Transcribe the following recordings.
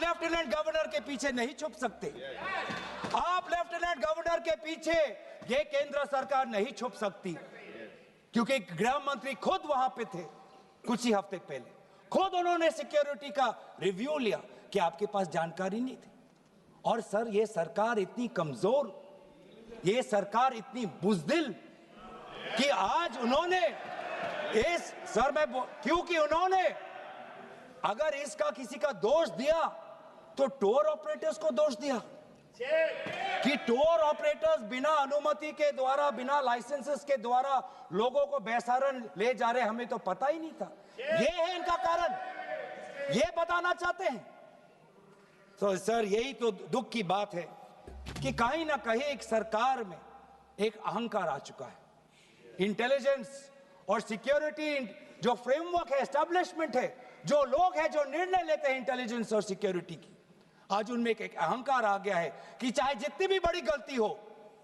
Lieutenant governor के पीछे नहीं छुप सकते। आप लेफ्टिनेंट गवर्नर के पीछे ये केंद्र सरकार नहीं छुप सकती, क्योंकि गृह मंत्री खुद वहां पे थे कुछ ही हफ्ते पहले। खुद उन्होंने सिक्योरिटी का रिव्यू लिया कि आपके पास जानकारी नहीं थी। और सर, ये सरकार इतनी कमजोर, ये सरकार इतनी बुज़दिल कि आज उन्होंने इस सर में, क्योंकि उन्होंने अगर इसका किसी का दोष दिया तो टूर ऑपरेटर्स को दोष दिया कि टूर ऑपरेटर्स बिना अनुमति के द्वारा, बिना लाइसेंसेस के द्वारा लोगों को बेसहारा ले जा रहे, हमें तो पता ही नहीं था। ये है इनका कारण, ये बताना चाहते हैं। तो सर, यही तो दुख की बात है कि कहीं ना कहीं एक सरकार में एक अहंकार आ चुका है। इंटेलिजेंस और सिक्योरिटी जो फ्रेमवर्क है, एस्टैब्लिशमेंट है, जो लोग हैं जो निर्णय लेते हैं इंटेलिजेंस और सिक्योरिटी की, आज उनमें एक अहंकार आ गया है कि चाहे जितनी भी बड़ी गलती हो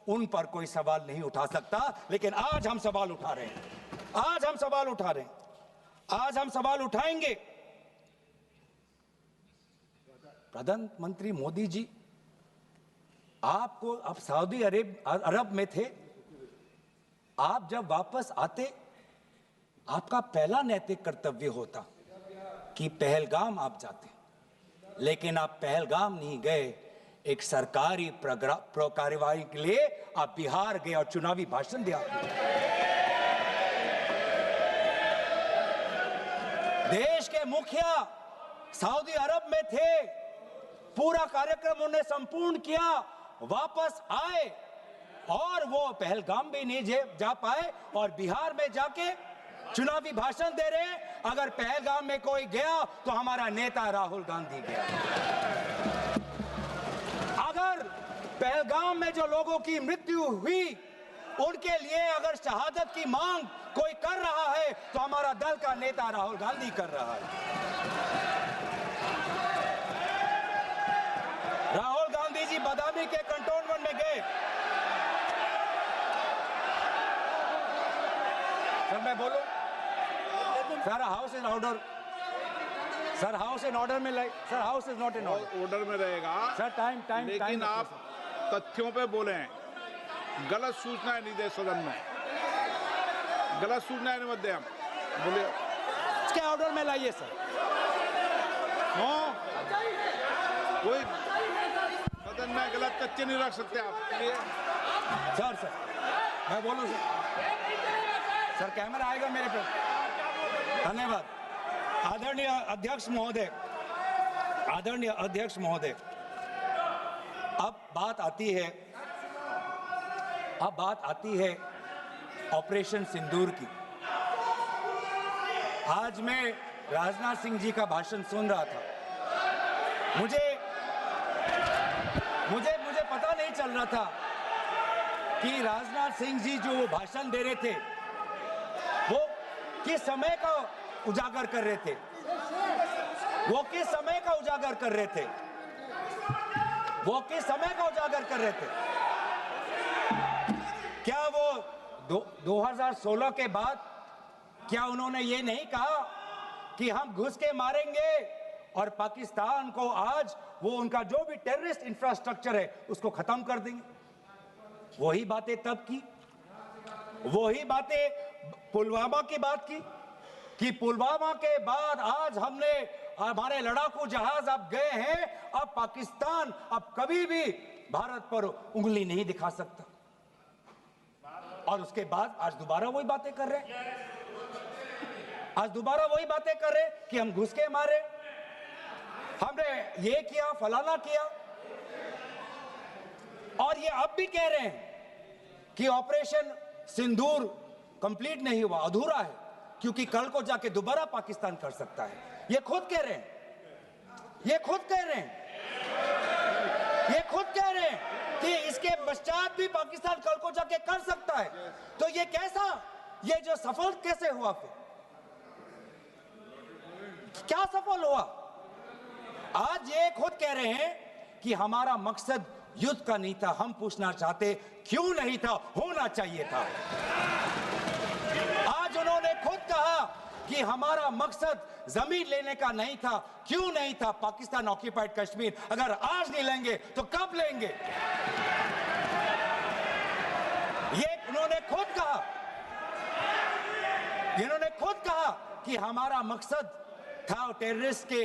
उन पर कोई सवाल नहीं उठा सकता। लेकिन आज हम सवाल उठा रहे हैं, आज हम सवाल उठा रहे हैं, आज हम सवाल उठाएंगे। प्रधानमंत्री मोदी जी, आपको, आप सऊदी अरब में थे, आप जब वापस आते आपका पहला नैतिक कर्तव्य होता कि पहलगाम आप जाते, लेकिन आप पहलगाम नहीं गए। एक सरकारी कार्यवाही के लिए आप बिहार गए और चुनावी भाषण दिया। देश के मुखिया सऊदी अरब में थे, पूरा कार्यक्रम उन्हें संपूर्ण किया, वापस आए और वो पहलगाम भी नहीं जा पाए और बिहार में जाके चुनावी भाषण दे रहे हैं। अगर पहलगाम में कोई गया तो हमारा नेता राहुल गांधी गया। अगर पहलगाम में जो लोगों की मृत्यु हुई उनके लिए अगर शहादत की मांग कोई कर रहा है तो हमारा दल का नेता राहुल गांधी कर रहा है। राहुल गांधी जी बदामी के कंटोनमेंट में गए। सर, मैं बोलूं? Sir, house is order. Sir, house in order में like, sir, house is not in order में रहेगा। सर, टाइम लेकिन आप तथ्यों पे बोले, गलत सूचनाएं नहीं दे सदन में, गलत सूचनाएं नहीं मत दे। हम बोलिए, इसके ऑर्डर में लाइए सर। कोई सदन में गलत तथ्य नहीं रख सकते आप। सर मैं बोलूं सर, कैमरा आएगा मेरे पे। धन्यवाद। आदरणीय अध्यक्ष महोदय, आदरणीय अध्यक्ष महोदय, अब बात आती है ऑपरेशन सिंदूर की। आज मैं राजनाथ सिंह जी का भाषण सुन रहा था। मुझे पता नहीं चल रहा था कि राजनाथ सिंह जी जो भाषण दे रहे थे वो किस समय का उजागर कर रहे थे, वो किस समय का उजागर कर रहे थे, वो किस समय का उजागर कर रहे थे। क्या वो 2016 के बाद क्या उन्होंने ये नहीं कहा कि हम घुस के मारेंगे और पाकिस्तान को आज वो उनका जो भी टेररिस्ट इंफ्रास्ट्रक्चर है उसको खत्म कर देंगे? वही बातें तब की, वही बातें पुलवामा की बात की कि पुलवामा के बाद आज हमने, हमारे लड़ाकू जहाज अब गए हैं, अब पाकिस्तान अब कभी भी भारत पर उंगली नहीं दिखा सकता। और उसके बाद आज दोबारा वही बातें कर रहे हैं, आज दोबारा वही बातें कर रहे हैं कि हम घुस के मारे, हमने ये किया, फलाना किया। और ये अब भी कह रहे हैं कि ऑपरेशन सिंदूर कंप्लीट नहीं हुआ, अधूरा है, क्योंकि कल को जाके दोबारा पाकिस्तान कर सकता है। ये खुद कह रहे हैं, ये खुद कह रहे हैं, ये खुद कह रहे हैं कि इसके पश्चात भी पाकिस्तान कल को जाके कर सकता है। तो ये कैसा, ये जो सफल कैसे हुआ, फिर क्या सफल हुआ? आज ये खुद कह रहे हैं कि हमारा मकसद युद्ध का नहीं था। हम पूछना चाहते क्यों नहीं था, होना चाहिए था। आज उन्होंने खुद कहा कि हमारा मकसद जमीन लेने का नहीं था। क्यों नहीं था? पाकिस्तान ऑक्यूपाइड कश्मीर अगर आज नहीं लेंगे तो कब लेंगे? ये इन्होंने खुद कहा कि हमारा मकसद था टेररिस्ट के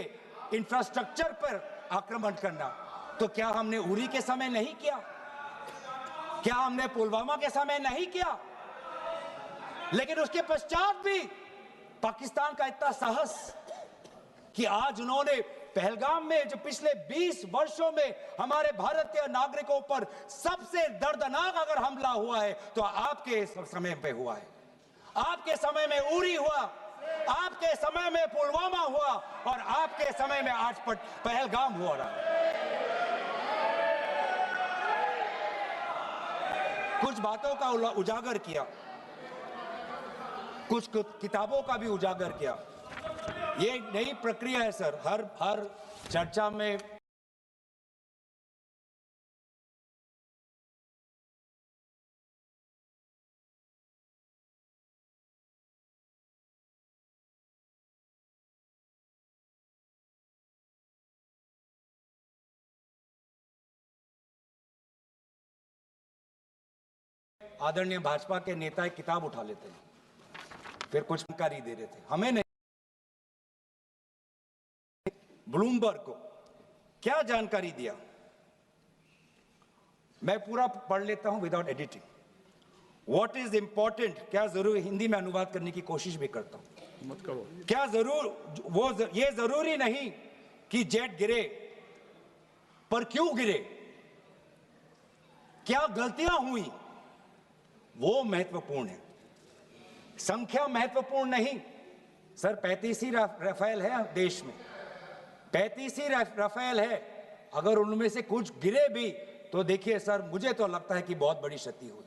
इंफ्रास्ट्रक्चर पर आक्रमण करना। तो क्या हमने उरी के समय नहीं किया? क्या हमने पुलवामा के समय नहीं किया? लेकिन उसके पश्चात भी पाकिस्तान का इतना साहस कि आज उन्होंने पहलगाम में जो पिछले 20 वर्षों में हमारे भारतीय नागरिकों पर सबसे दर्दनाक अगर हमला हुआ है तो आपके समय पे हुआ है। आपके समय में उरी हुआ, आपके समय में पुलवामा हुआ और आपके समय में आज पहलगाम हुआ रहा। कुछ बातों का उजागर किया, कुछ किताबों का भी उजागर किया। ये नई प्रक्रिया है सर, हर चर्चा में आदरणीय भाजपा के नेता एक किताब उठा लेते हैं, फिर कुछ जानकारी दे रहे थे, हमें नहीं। ब्लूमबर्ग को क्या जानकारी दिया, मैं पूरा पढ़ लेता हूं without editing. What is important, क्या जरूरी, हिंदी में अनुवाद करने की कोशिश भी करता हूं। मत करो। क्या ये जरूरी नहीं कि जेट गिरे, पर क्यों गिरे, क्या गलतियां हुई, वो महत्वपूर्ण है। संख्या महत्वपूर्ण नहीं सर। 35 ही राफेल है देश में, 35 ही राफेल है। अगर उनमें से कुछ गिरे भी तो देखिए सर, मुझे तो लगता है कि बहुत बड़ी क्षति हुई।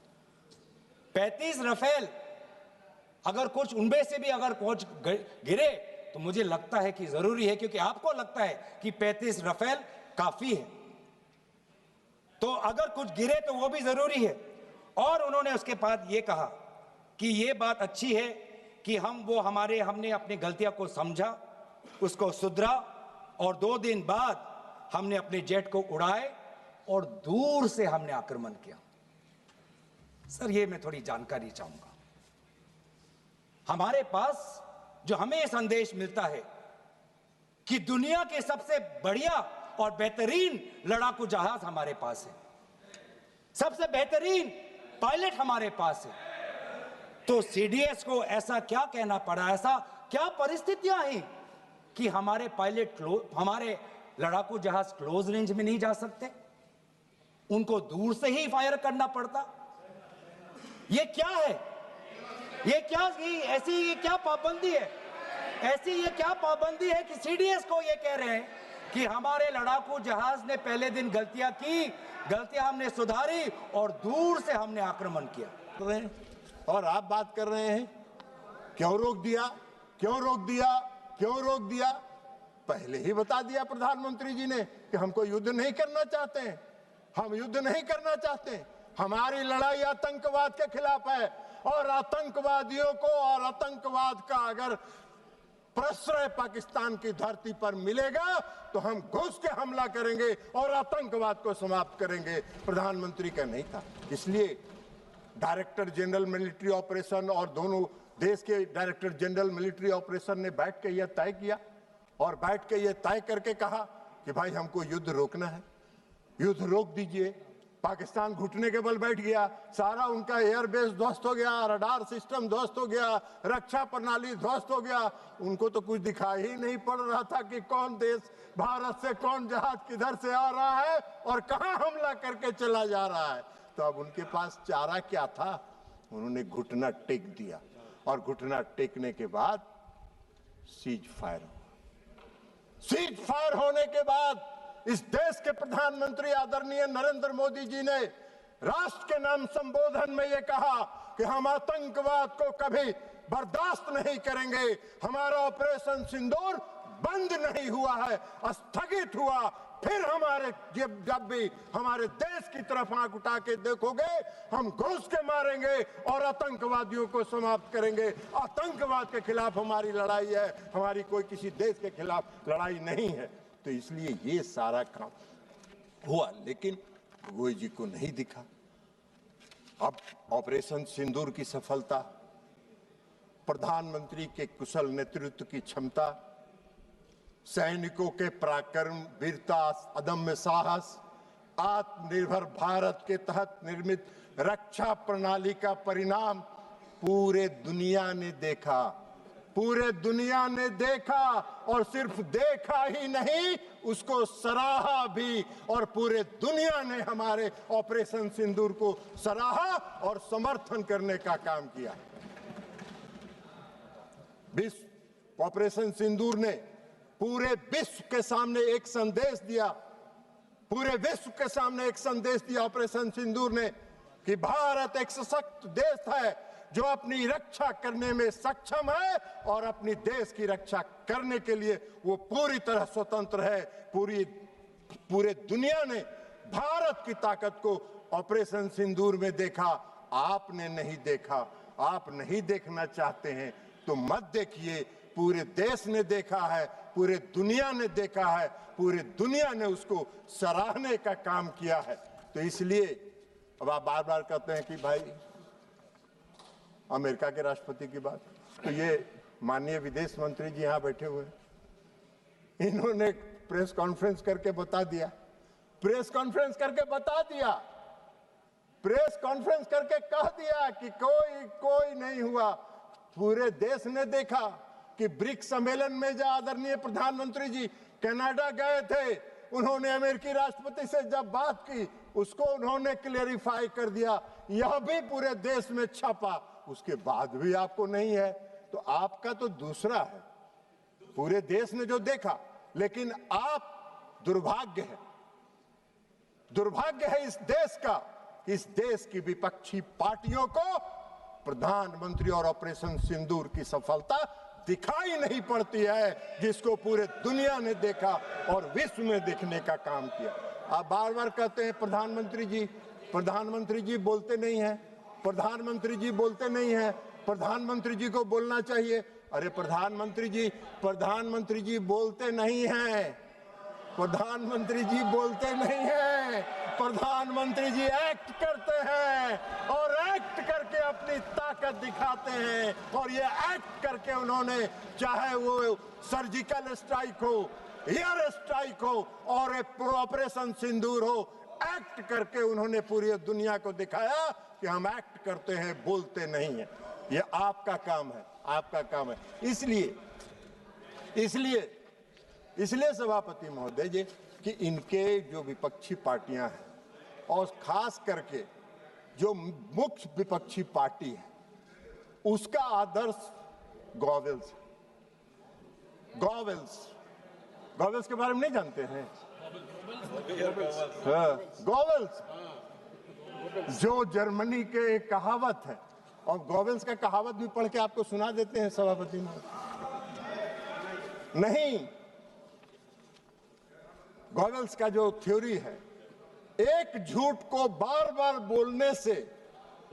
35 राफेल, अगर कुछ उनमें से भी अगर कुछ गिरे तो मुझे लगता है कि जरूरी है, क्योंकि आपको लगता है कि 35 राफेल काफी है, तो अगर कुछ गिरे तो वो भी जरूरी है। और उन्होंने उसके बाद ये कहा कि ये बात अच्छी है कि हमने अपनी गलतियों को समझा, उसको सुधरा, और 2 दिन बाद हमने अपने जेट को उड़ाए और दूर से हमने आक्रमण किया। सर, ये मैं थोड़ी जानकारी चाहूंगा। हमारे पास जो हमें ये संदेश मिलता है कि दुनिया के सबसे बढ़िया और बेहतरीन लड़ाकू जहाज हमारे पास है, सबसे बेहतरीन पायलट हमारे पास है, तो सीडीएस को ऐसा क्या कहना पड़ा, ऐसा क्या परिस्थितियां हैं कि हमारे हमारे लड़ाकू जहाज क्लोज रेंज में नहीं जा सकते, उनको दूर से ही फायर करना पड़ता? ये क्या है? ये क्या पाबंदी है? ये क्या पाबंदी है कि सीडीएस को ये कह रहे हैं कि हमारे लड़ाकू जहाज ने पहले दिन गलतियां की, गलतियां हमने सुधारी और दूर से हमने आक्रमण किया। और आप बात कर रहे हैं क्यों रोक दिया, क्यों रोक दिया, क्यों रोक दिया? पहले ही बता दिया प्रधानमंत्री जी ने कि हमको युद्ध नहीं करना चाहते हैं, हम युद्ध नहीं करना चाहते। हमारी लड़ाई आतंकवाद के खिलाफ है, और आतंकवादियों को और आतंकवाद का अगर प्रश्रय पाकिस्तान की धरती पर मिलेगा तो हम घुस के हमला करेंगे और आतंकवाद को समाप्त करेंगे। प्रधानमंत्री का नहीं था, इसलिए डायरेक्टर जनरल मिलिट्री ऑपरेशन और दोनों देश के डायरेक्टर जनरल मिलिट्री ऑपरेशन ने बैठ के यह तय किया, और बैठ के यह तय करके कहा कि भाई हमको युद्ध रोकना है, युद्ध रोक दीजिए। पाकिस्तान घुटने के बल बैठ गया, सारा उनका एयरबेस ध्वस्त हो गया, रडार सिस्टम ध्वस्त हो गया, रक्षा प्रणाली ध्वस्त हो गया। उनको तो कुछ दिखाई ही नहीं पड़ रहा था कि कौन देश भारत से कौन जहाज किधर से आ रहा है और कहां हमला करके चला जा रहा है। तो अब उनके पास चारा क्या था? उन्होंने घुटना टेक दिया, और घुटना टेकने के बाद सीज फायर हुआ। सीज फायर होने के बाद इस देश के प्रधानमंत्री आदरणीय नरेंद्र मोदी जी ने राष्ट्र के नाम संबोधन में यह कहा कि हम आतंकवाद को कभी बर्दाश्त नहीं करेंगे। हमारा ऑपरेशन सिंदूर बंद नहीं हुआ है, स्थगित हुआ, फिर हमारे जब भी हमारे देश की तरफ आंख उठा के देखोगे, हम घुस के मारेंगे और आतंकवादियों को समाप्त करेंगे। आतंकवाद के खिलाफ हमारी लड़ाई है, हमारी कोई किसी देश के खिलाफ लड़ाई नहीं है। तो इसलिए ये सारा काम हुआ, लेकिन गोगोई जी को नहीं दिखा। अब ऑपरेशन सिंदूर की सफलता, प्रधानमंत्री के कुशल नेतृत्व की क्षमता, सैनिकों के पराक्रम, वीरता, अदम्य साहस, आत्मनिर्भर भारत के तहत निर्मित रक्षा प्रणाली का परिणाम पूरे दुनिया ने देखा। पूरे दुनिया ने देखा और सिर्फ देखा ही नहीं, उसको सराहा भी, और पूरे दुनिया ने हमारे ऑपरेशन सिंदूर को सराहा और समर्थन करने का काम किया। विश्व ऑपरेशन सिंदूर ने पूरे विश्व के सामने एक संदेश दिया, पूरे विश्व के सामने एक संदेश दिया ऑपरेशन सिंदूर ने कि भारत एक सशक्त देश है जो अपनी रक्षा करने में सक्षम है और अपनी देश की रक्षा करने के लिए वो पूरी तरह स्वतंत्र है। पूरे दुनिया ने भारत की ताकत को ऑपरेशन सिंदूर में देखा। आपने नहीं देखा, आप नहीं देखना चाहते हैं तो मत देखिए। पूरे देश ने देखा है, पूरे दुनिया ने देखा है, पूरे दुनिया ने उसको सराहने का काम किया है। तो इसलिए अब आप बार बार कहते हैं कि भाई अमेरिका के राष्ट्रपति की बात, तो ये माननीय विदेश मंत्री जी यहाँ बैठे हुए हैं, इन्होंने प्रेस कॉन्फ्रेंस करके बता दिया, प्रेस कॉन्फ्रेंस करके बता दिया, प्रेस कॉन्फ्रेंस करके कह दिया कि कोई नहीं हुआ। पूरे देश ने देखा कि ब्रिक्स सम्मेलन में जो आदरणीय प्रधानमंत्री जी कनाडा गए थे, उन्होंने अमेरिकी राष्ट्रपति से जब बात की, उसको उन्होंने क्लेरिफाई कर दिया, यह भी पूरे देश में छपा। उसके बाद भी आपको नहीं है, तो आपका तो दूसरा है। पूरे देश ने जो देखा, लेकिन आप दुर्भाग्य है इस देश का, इस देश की विपक्षी पार्टियों को प्रधानमंत्री और ऑपरेशन सिंदूर की सफलता दिखाई नहीं पड़ती है, जिसको पूरे दुनिया ने देखा और विश्व में देखने का काम किया। आप बार बार कहते हैं प्रधानमंत्री जी बोलते नहीं हैं, प्रधानमंत्री जी बोलते नहीं हैं, प्रधानमंत्री जी को बोलना चाहिए। अरे प्रधानमंत्री जी बोलते नहीं हैं, प्रधानमंत्री जी बोलते नहीं हैं, प्रधानमंत्री जी एक्ट करते हैं और एक्ट करके अपनी ताकत दिखाते हैं। और ये एक्ट करके उन्होंने, चाहे वो सर्जिकल स्ट्राइक हो, एयर स्ट्राइक हो और ऑपरेशन सिंदूर हो, एक्ट करके उन्होंने पूरी दुनिया को दिखाया कि हम एक्ट करते हैं, बोलते नहीं हैं। ये आपका काम है, आपका काम है। इसलिए सभापति महोदय जी कि इनके जो विपक्षी पार्टियां हैं और खास करके जो मुख्य विपक्षी पार्टी है, उसका आदर्श गॉवेल्स के बारे में नहीं जानते हैं? गॉवेल्स जो जर्मनी के कहावत है, और गॉवेल्स का कहावत भी पढ़ के आपको सुना देते हैं सभापति महोदय। नहीं, गॉवेल्स का जो थ्योरी है, एक झूठ को बार बार बोलने से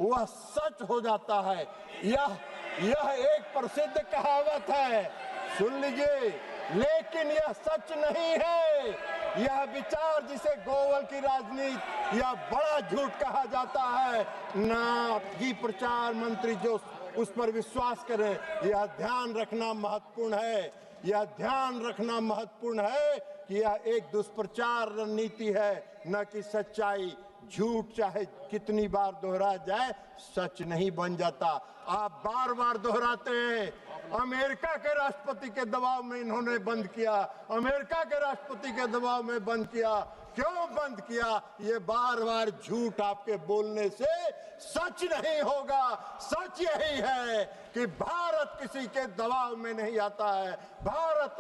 वह सच हो जाता है। यह एक प्रसिद्ध कहावत है, सुन लीजिए, लेकिन यह सच नहीं है। यह विचार जिसे गोवल की राजनीति या बड़ा झूठ कहा जाता है, ना कि प्रचार मंत्री जो उस पर विश्वास करें, यह ध्यान रखना महत्वपूर्ण है। यह ध्यान रखना महत्वपूर्ण है कि यह एक दुष्प्रचार रणनीति है, न कि सच्चाई। झूठ चाहे कितनी बार दोहरा जाए, सच नहीं बन जाता। आप बार बार दोहराते हैं। अमेरिका के राष्ट्रपति के दबाव में इन्होंने बंद किया, अमेरिका के राष्ट्रपति के दबाव में बंद किया। क्यों बंद किया? ये बार बार झूठ आपके बोलने से सच नहीं होगा। सच यही है कि भारत किसी के दबाव में नहीं आता है। भारत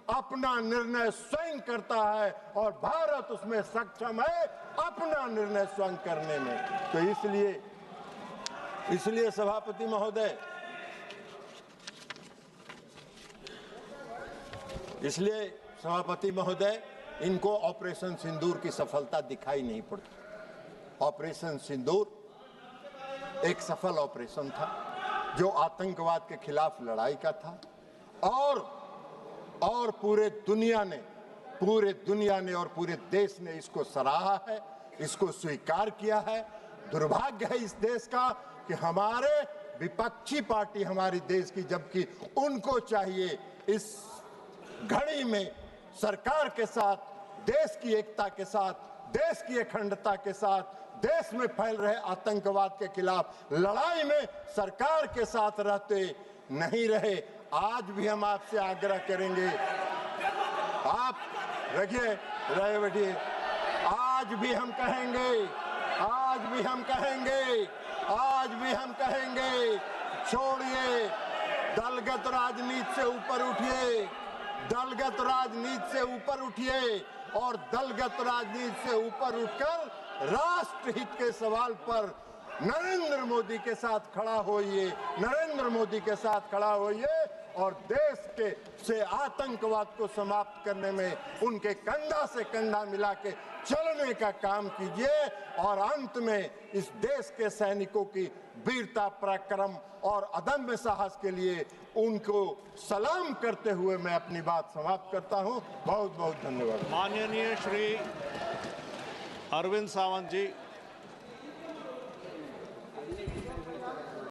अपना निर्णय स्वयं करता है और भारत उसमें सक्षम है अपना निर्णय स्वयं करने में। तो इसलिए सभापति महोदय, इनको ऑपरेशन सिंदूर की सफलता दिखाई नहीं पड़ती। ऑपरेशन सिंदूर एक सफल ऑपरेशन था जो आतंकवाद के खिलाफ लड़ाई का था और पूरे दुनिया ने और पूरे देश ने इसको सराहा है, इसको स्वीकार किया है। दुर्भाग्य है इस देश का कि हमारे विपक्षी पार्टी हमारी देश की, जबकि उनको चाहिए इस घड़ी में सरकार के साथ, देश की एकता के साथ, देश की अखंडता के साथ, देश में फैल रहे आतंकवाद के खिलाफ लड़ाई में सरकार के साथ रहते नहीं रहे। आज भी हम आपसे आग्रह करेंगे, आप रखिए, रहे बैठिए। आज भी हम कहेंगे, छोड़िए दलगत राजनीति से ऊपर उठिए, दलगत राजनीति से ऊपर उठिए और दलगत राजनीति से ऊपर उठकर राष्ट्रहित के सवाल पर नरेंद्र मोदी के साथ खड़ा होइए और देश के से आतंकवाद को समाप्त करने में उनके कंधा से कंधा मिला के चलने का काम कीजिए। और अंत में इस देश के सैनिकों की वीरता, पराक्रम और अदम्य साहस के लिए उनको सलाम करते हुए मैं अपनी बात समाप्त करता हूं। बहुत बहुत धन्यवाद। माननीय श्री अरविंद सावंत जी।